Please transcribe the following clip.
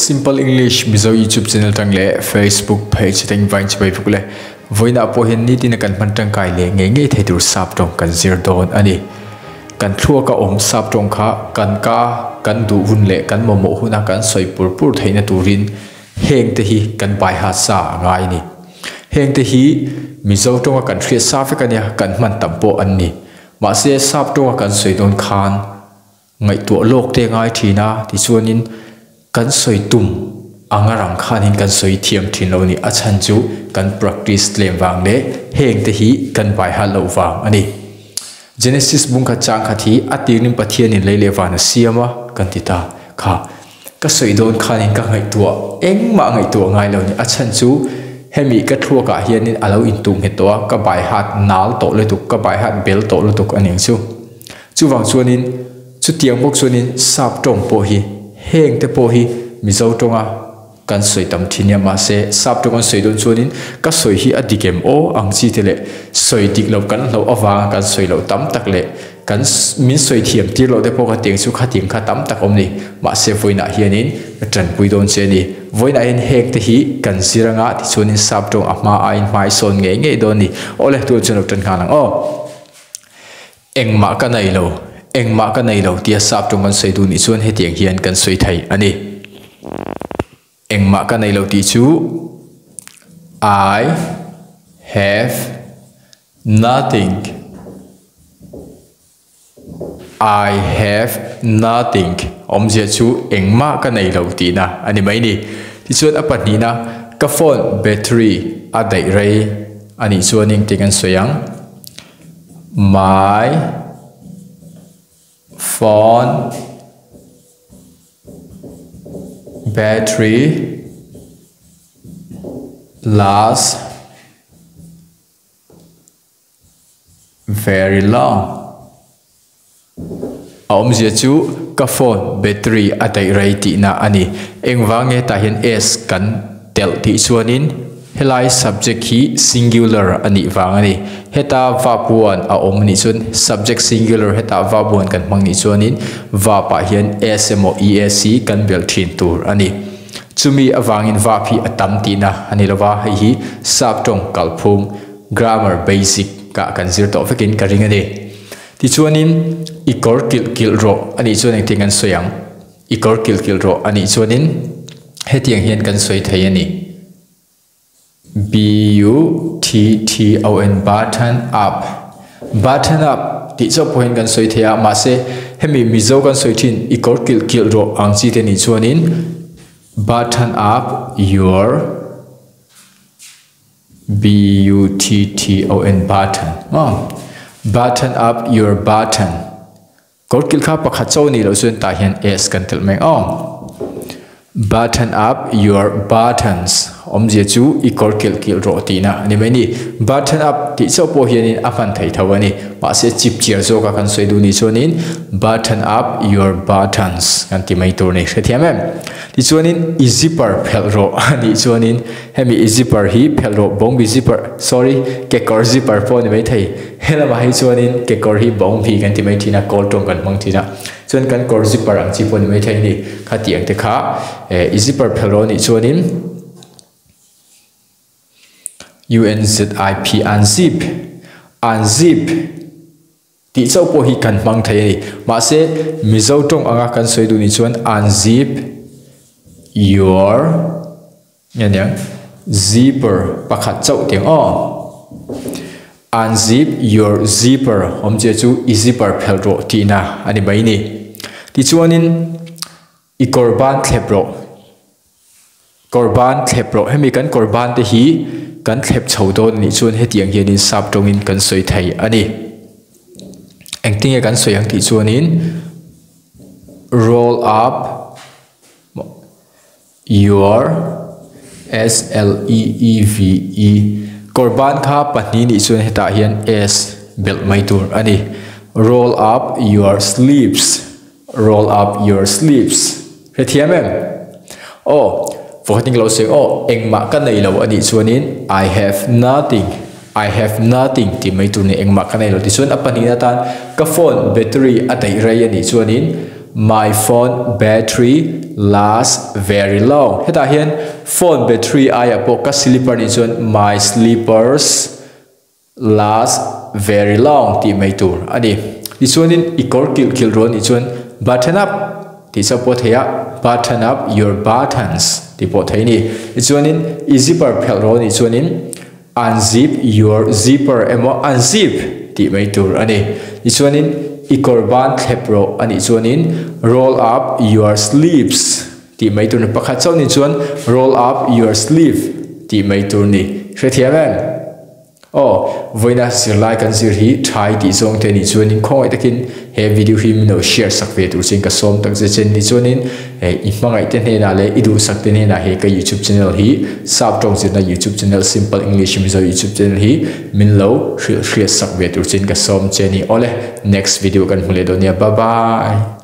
Simple English mizo YouTube channel tang le Facebook page tang vang chibai phukle voina po hin ni tin kan man tang kai le nge theitur sap tong kan zir don ani kan thua ka sap tong kha kan du hun le kan momo huna kan soi pur theina turin heng te hi kan bai ha sa ngai ni heng te hi mizo tong kan thria sa fe kan ya kan man tampo an ni ma se sap tong kan soi don khan ngai tu lok te ngai thina ti chuanin kan soi tum angarang khanin kan soi thiam thin lo ni achan chu kan practice lem wang le heng te hi kan bai ha lo wang ani Genesis bung kha chang kha thi atirnim pathian in leile wana siama kan tita kha ka soi don khanin ka ngai tu engma ngai tu ngai lo ni achan chu hemi ka thua ka hianin alo in tung he to ka bai hat nal to le tu ka bai hat bel to le tu aning chu wang chuanin chu tiang bok chuanin sap tong po hi heng te po hi mizo tonga kan soi tam thinia ma se sap to kan soi don chuanin ka soi hi adikem o ang chi tele soi dik lo kan lo awa kan soi lo tam tak le kan min soi thiam tir lo de po ka teng chu kha ting kha tam tak om ni ma se voina hianin tran pui don che ni voina in hek te hi kan siranga ti chuanin sap tong ama ain mai son nge don ni ole tu chano tran khanang o engma ka nei lo engma ka nei lo tia sap tong kan soi du ni chuan he tiang hian kan soi thai ani engma ka nei lo ti chu I have nothing om je chu engma ka nei lo ti na ani mai ni ti chuan apat ni na ka phone battery a dai rei ani chuaning ti kan soyang my phone battery lasts very long om je chu ka phone battery atai rai ti na ani engwange ta hian s kan tel ti chuanin helai subject hi singular ani wang ani heta verb one a om ni chun subject singular heta verb one kan mang ni chuanin verb a hian smo esc kan bel thin tur ani chumi awangin verb hi atam ti na ani lawa hi sap tong kalphung grammar basic ka kan zir to fekin ka ring ani ti chuanin ikor kil ro ani chuan eng tingan soyang ikor kil ro ani chuanin hetiang hian kan soi thai ani button button up ti cho point kan soi thaya ma se hemi mizo kan soi thin ikor kil ro ang chi te ni chuanin button up your button up your button kor kil kha pakha chaw ni lo chuan ta hian s kan tel mai button up your buttons om je chu ikor kil ro ti na ni mai ni button up ti cho po hian in apan thai thawani ma se chip chiar zo ka kan soi du ni chonin button up your buttons kan ti mai tur ni khethiam em ti chonin zipper phel ro ani chonin hemi zipper hi phel ro bong bi zipper sorry ke kor zipper po ni mai thai hela ma hi chonin ke kor hi bong bi kan ti mai thina kol tong kan mang thina chuan kan kor zipper ang chi po ni mai thai ni kha tiang te kha zipper phel ro ni chonin unzip unzip ti chau po hi kan mang thai ni ma se mizo tong anga kan soi du ni chuan unzip your yang zipper pakhat chau tiang unzip your zipper om je chu zipper phel ro ti na ani bai ni ti chuanin ikorban korban thlepro hemi kan korban te hi kan thlep chho don ni chuan he tiang hian in sap tongin kan soi thai ani engtinge kan soyang ti chuanin roll up your sleeve korban kha pani ni chuan heta hian s bel mai tur ani roll up your sleeves hethiam em voting lo se engma ka nei lo ani chuanin I have nothing ti mai tur ni engma ka nei lo ti chuan apani na tan ka phone battery atai rai ani chuanin my phone battery lasts very long heta hian phone battery aya po ka slipper ni chon my slippers last very long ti mai tur ani ti chuanin ikor kil ron ni chuan button up ti support heya button up your buttons ti po thei ni chuanin zipper phel ron ni chuanin unzip your zipper emo unzip ti mai tur ani ti chuanin ikor ban thepro ani chuanin roll up your sleeves ti mai tur pakhat chaw ni chuan roll up your sleeve ti mai tur ni hrethiamen voina sirlai kan sir hi thai ti zong te ni chuanin khoi takin he video hi mino share sak ve tur sin ka som tak je chen ni chuanin i mangai te ne na le idu sak te ne na he ka YouTube channel hi sap tong sin na YouTube channel Simple English Mizo YouTube channel hi min lo share sak ve tur sin ka som cheni ole next video kan hule do nia bye bye